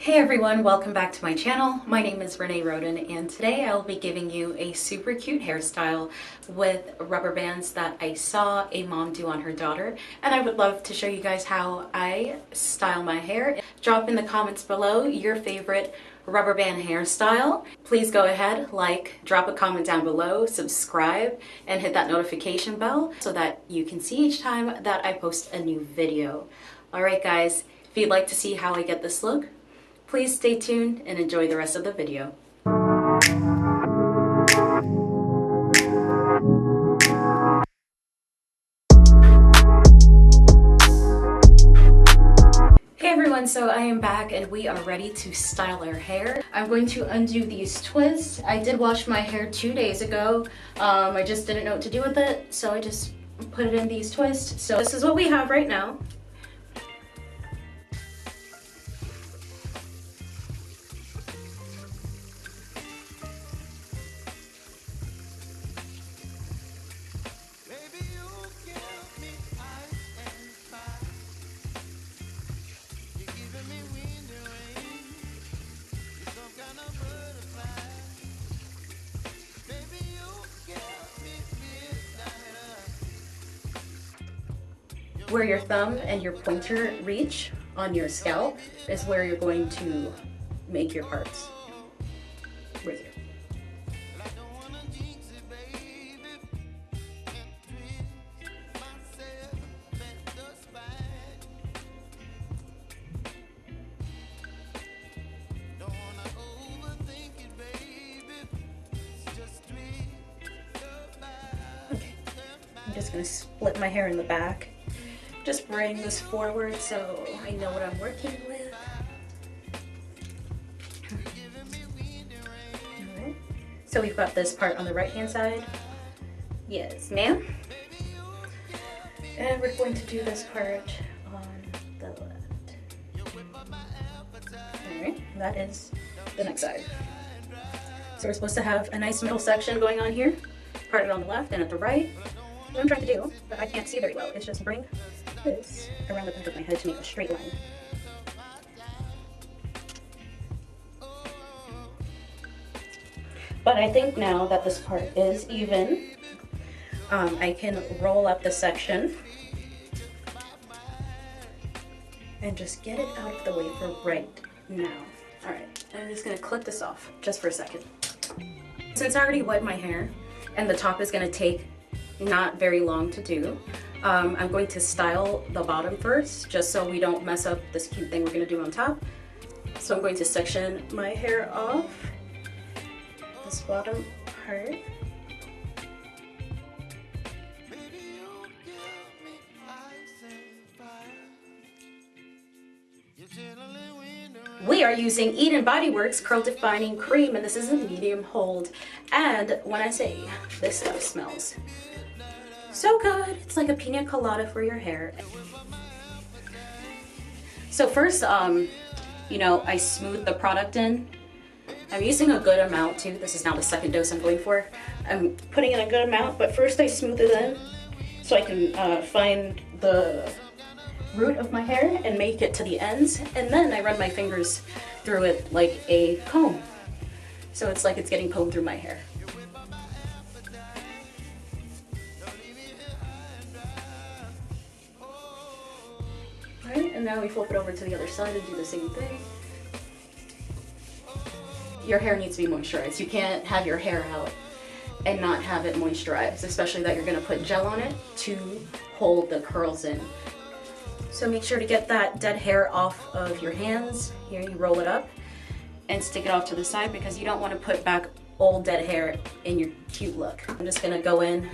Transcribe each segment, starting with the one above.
Hey everyone, welcome back to my channel. My name is Renee Roden and today I'll be giving you a super cute hairstyle with rubber bands that I saw a mom do on her daughter, and I would love to show you guys how I style my hair. Drop in the comments below your favorite rubber band hairstyle. Please go ahead, drop a comment down below, subscribe, and hit that notification bell so that you can see each time that I post a new video. Alright guys, if you'd like to see how I get this look, please stay tuned and enjoy the rest of the video. Hey everyone, so I am back and we are ready to style our hair. I'm going to undo these twists. I did wash my hair 2 days ago. I just didn't know what to do with it, so I just put it in these twists. So this is what we have right now. Where your thumb and your pointer reach on your scalp is where you're going to make your parts with you. Okay, I'm just going to split my hair in the back. Just bring this forward so I know what I'm working with. Alright, so we've got this part on the right hand side. Yes, ma'am. And we're going to do this part on the left. Alright, that is the next side. So we're supposed to have a nice middle section going on here. Part on the left and at the right. What I'm trying to do, but I can't see very well, is just bring this around the back of my head to make a straight line. But I think now that this part is even, I can roll up the section and just get it out of the way for right now. Alright, I'm just going to clip this off just for a second. Since I already wet my hair and the top is going to take not very long to do, I'm going to style the bottom first, just so we don't mess up this cute thing we're going to do on top. So I'm going to section my hair off, this bottom part. We are using Eden Body Works Curl Defining Cream, and this is a medium hold. And when I say this stuff smells so good, it's like a pina colada for your hair. So first, you know, I smooth the product in. I'm using a good amount too. This is now the second dose I'm going for. I'm putting in a good amount, but first I smooth it in so I can find the root of my hair and make it to the ends, and then I run my fingers through it like a comb. So it's like it's getting combed through my hair. Alright, and now we flip it over to the other side and do the same thing. Your hair needs to be moisturized. You can't have your hair out and not have it moisturized, especially that you're going to put gel on it to hold the curls in. So make sure to get that dead hair off of your hands. Here you roll it up and stick it off to the side because you don't want to put back old dead hair in your cute look. I'm just going to go in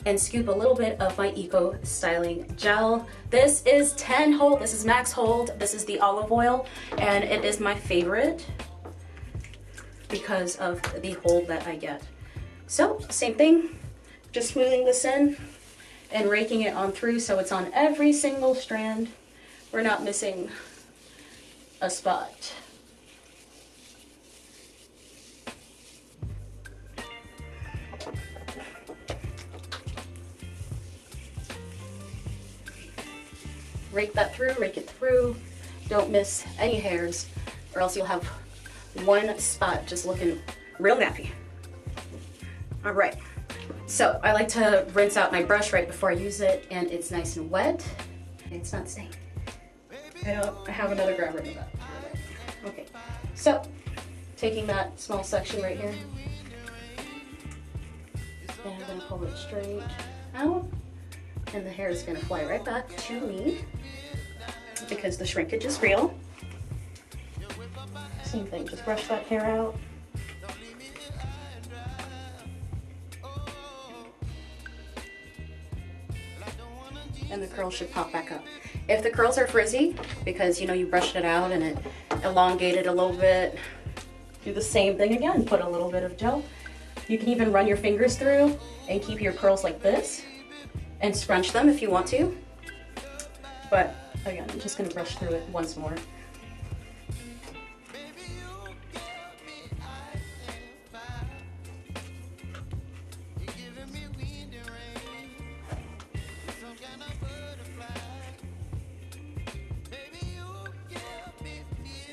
and scoop a little bit of my Eco Styling Gel. This is 10 hold, this is max hold, this is the olive oil, and it is my favorite because of the hold that I get. So, same thing, just smoothing this in and raking it on through so it's on every single strand. We're not missing a spot. Rake that through, rake it through, Don't miss any hairs, or else you'll have one spot just looking real nappy. All right, so I like to rinse out my brush right before I use it, and it's nice and wet. It's not staying. I have another grabber in the back. Okay, so taking that small section right here, and I'm gonna pull it straight out, and the hair is gonna fly right back to me because the shrinkage is real. Same thing, just brush that hair out. And the curls should pop back up. If the curls are frizzy, because you know you brushed it out and it elongated a little bit, do the same thing again. Put a little bit of gel. You can even run your fingers through and keep your curls like this and scrunch them if you want to. But again, I'm just gonna brush through it once more.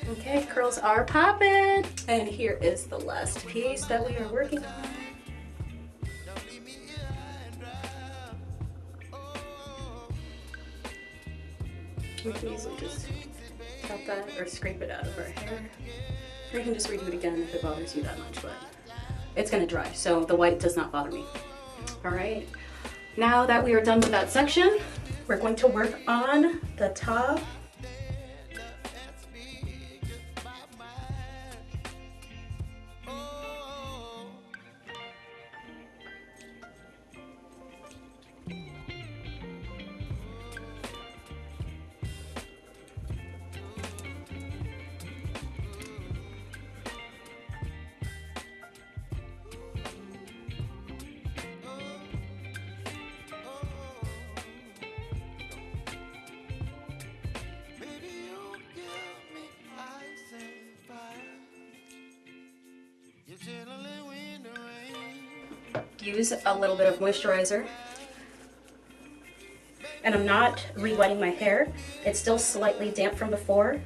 Okay, curls are popping. And here is the last piece that we are working on. We can easily just cut that or scrape it out of our hair. Or you can just redo it again if it bothers you that much, but it's gonna dry, so the white does not bother me. All right, now that we are done with that section, we're going to work on the top. Use a little bit of moisturizer, and I'm not re-wetting my hair. It's still slightly damp from before.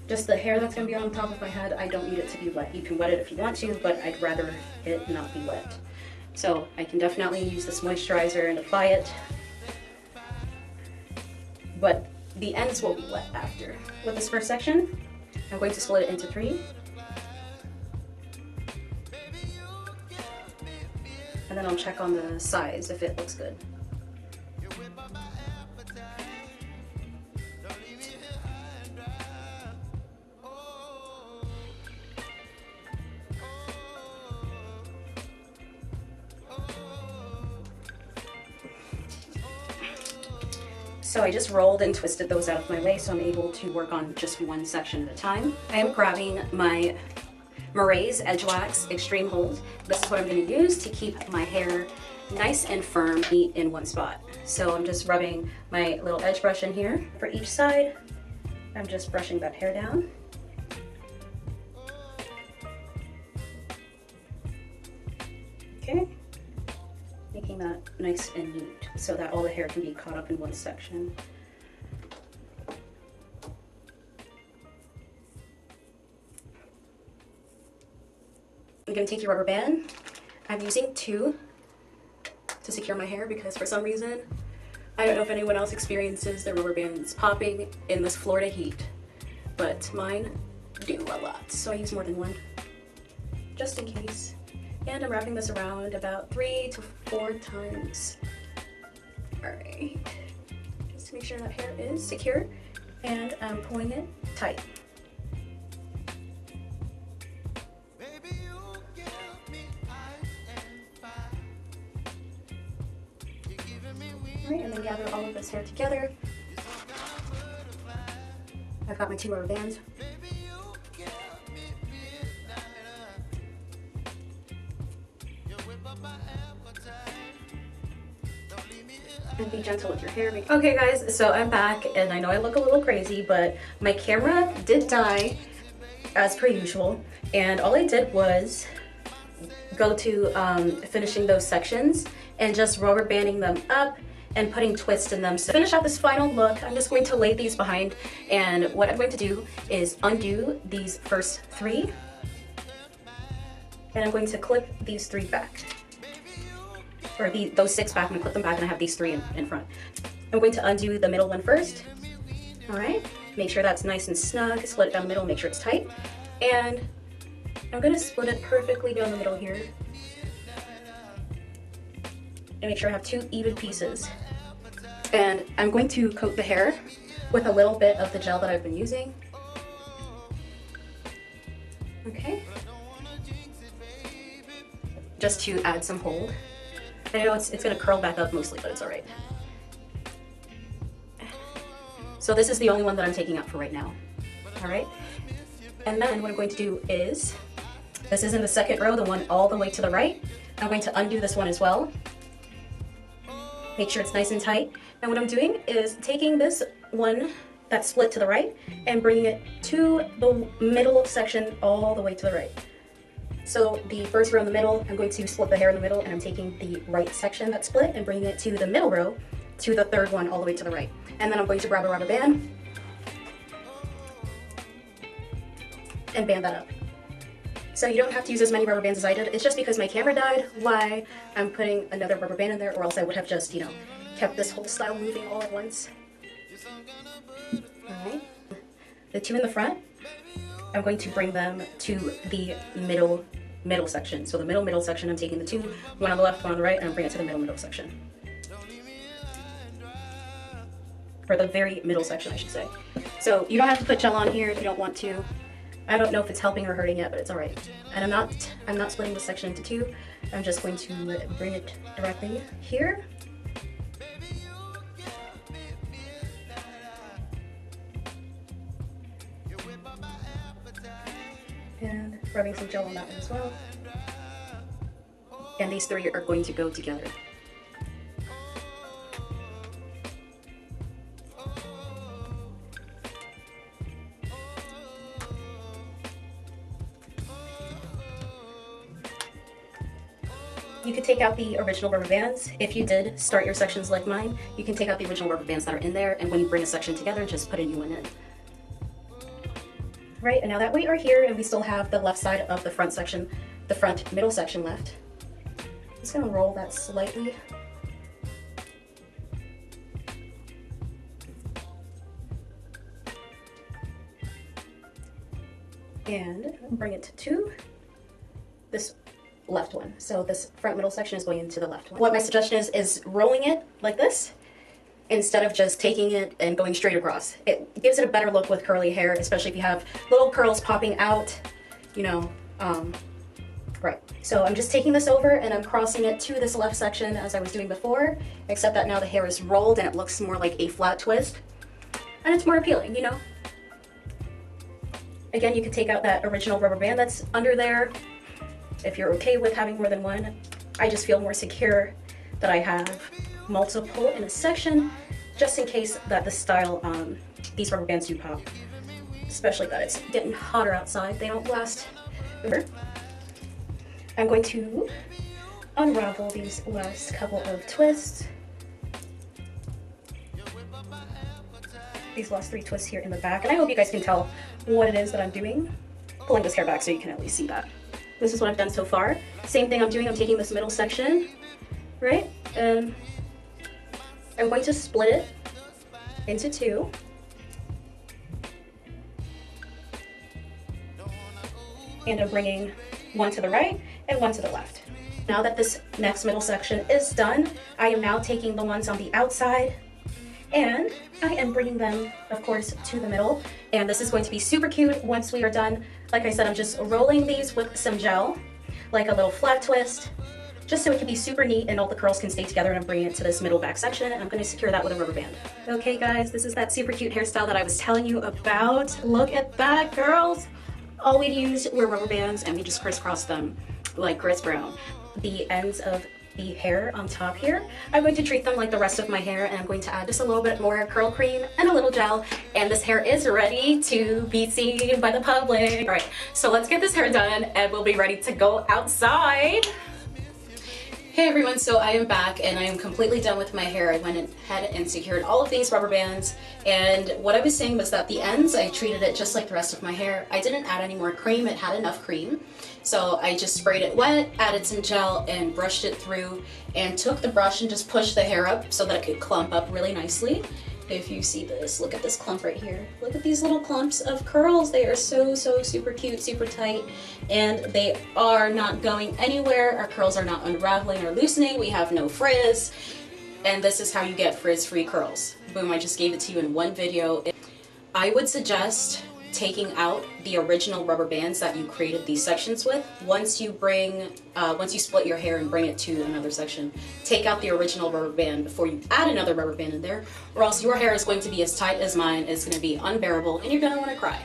Just the hair that's going to be on top of my head, I don't need it to be wet. You can wet it if you want to, but I'd rather it not be wet. So I can definitely use this moisturizer and apply it, but the ends will be wet after. With this first section, I'm going to split it into 3. And then I'll check on the size if it looks good. So I just rolled and twisted those out of my way so I'm able to work on just one section at a time. I am grabbing my Murray's Edge Wax Extreme Hold. This is what I'm going to use to keep my hair nice and firm, neat in one spot. So I'm just rubbing my little edge brush in here for each side. I'm just brushing that hair down. Okay, making that nice and neat so that all the hair can be caught up in one section. I'm going to take your rubber band. I'm using 2 to secure my hair because for some reason, I don't know if anyone else experiences their rubber bands popping in this Florida heat, but mine do a lot. So I use more than 1, just in case. And I'm wrapping this around about 3 to 4 times. All right, just to make sure that hair is secure, and I'm pulling it tight. Alright, and then gather all of this hair together. I've got my 2 rubber bands. And be gentle with your hair. Okay guys, so I'm back and I know I look a little crazy, but my camera did die as per usual. And all I did was go to finishing those sections and just rubber banding them up and putting twists in them. So to finish out this final look, I'm just going to lay these behind, and what I'm going to do is undo these first 3, and I'm going to clip these 3 back, or those 6 back. I'm going to clip them back, and I have these 3 in front. I'm going to undo the middle one first. All right, make sure that's nice and snug, split it down the middle, make sure it's tight, and I'm going to split it perfectly down the middle here, and make sure I have 2 even pieces. And I'm going to coat the hair with a little bit of the gel that I've been using. Okay. Just to add some hold. I know it's going to curl back up mostly, but it's all right. So this is the only one that I'm taking out for right now. All right. And then what I'm going to do is, this is in the second row, the one all the way to the right. I'm going to undo this one as well. Make sure it's nice and tight. And what I'm doing is taking this one that's split to the right and bringing it to the middle section all the way to the right. So the first row in the middle, I'm going to split the hair in the middle, and I'm taking the right section that's split and bringing it to the middle row to the third one all the way to the right. And then I'm going to grab a rubber band and band that up. So you don't have to use as many rubber bands as I did. It's just because my camera died why I'm putting another rubber band in there, or else I would have just, you know, kept this whole style moving all at once. Alright. The 2 in the front, I'm going to bring them to the middle section. So the middle section, I'm taking the 2, one on the left, one on the right, and I'm bringing it to the middle section. Or the very middle section, I should say. So you don't have to put gel on here if you don't want to. I don't know if it's helping or hurting yet, but it's all right. And I'm not splitting this section into 2. I'm just going to bring it directly here. And rubbing some gel on that one as well. And these 3 are going to go together. You could take out the original rubber bands. If you did start your sections like mine, you can take out the original rubber bands that are in there, and when you bring a section together, just put a new one in. Right, and now that we are here and we still have the left side of the front section, the front middle section left, I'm just gonna roll that slightly. And bring it to this left one. So this front middle section is going into the left one. What my suggestion is rolling it like this instead of just taking it and going straight across. It gives it a better look with curly hair, especially if you have little curls popping out, you know, right. So I'm just taking this over and I'm crossing it to this left section as I was doing before, except that now the hair is rolled and it looks more like a flat twist. And it's more appealing, you know? Again, you could take out that original rubber band that's under there if you're okay with having more than one. I just feel more secure that I have multiple in a section, just in case that the style, these rubber bands do pop. Especially that it's getting hotter outside, they don't last forever. I'm going to unravel these last couple of twists. These last 3 twists here in the back, and I hope you guys can tell what it is that I'm doing. Pulling this hair back so you can at least see that. This is what I've done so far. Same thing I'm doing, I'm taking this middle section, right? And I'm going to split it into 2. And I'm bringing one to the right and one to the left. Now that this next middle section is done, I am now taking the ones on the outside and I am bringing them, of course, to the middle. And this is going to be super cute once we are done. Like I said, I'm just rolling these with some gel, like a little flat twist, just so it can be super neat and all the curls can stay together. And I'm bringing it to this middle back section, and I'm going to secure that with a rubber band. Okay guys, this is that super cute hairstyle that I was telling you about. Look at that, girls. All we used were rubber bands and we just crisscrossed them like Chris Brown. The ends of the hair on top here, I'm going to treat them like the rest of my hair, and I'm going to add just a little bit more curl cream and a little gel, and this hair is ready to be seen by the public. All right, so let's get this hair done and we'll be ready to go outside. Hey everyone, so I am back and I am completely done with my hair. I went ahead and secured all of these rubber bands, and what I was saying was that the ends, I treated it just like the rest of my hair. I didn't add any more cream, it had enough cream. So I just sprayed it wet, added some gel, and brushed it through, and took the brush and just pushed the hair up so that it could clump up really nicely. If you see this, look at this clump right here. Look at these little clumps of curls. They are so super cute, super tight, and they are not going anywhere. Our curls are not unraveling or loosening. We have no frizz, and this is how you get frizz-free curls. Boom, I just gave it to you in one video. I would suggest taking out the original rubber bands that you created these sections with. Once you split your hair and bring it to another section, take out the original rubber band before you add another rubber band in there, or else your hair is going to be as tight as mine. It's going to be unbearable and you're going to want to cry.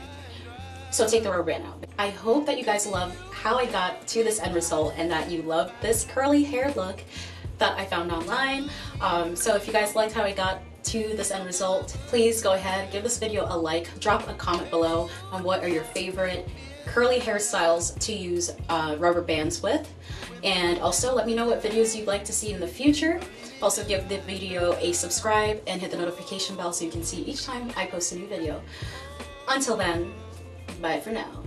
So take the rubber band out. I hope that you guys love how I got to this end result and that you love this curly hair look that I found online. So if you guys liked how I got to this end result, please go ahead, give this video a like, drop a comment below on what are your favorite curly hairstyles to use rubber bands with, and also let me know what videos you'd like to see in the future. Also give the video a subscribe and hit the notification bell so you can see each time I post a new video. Until then, bye for now.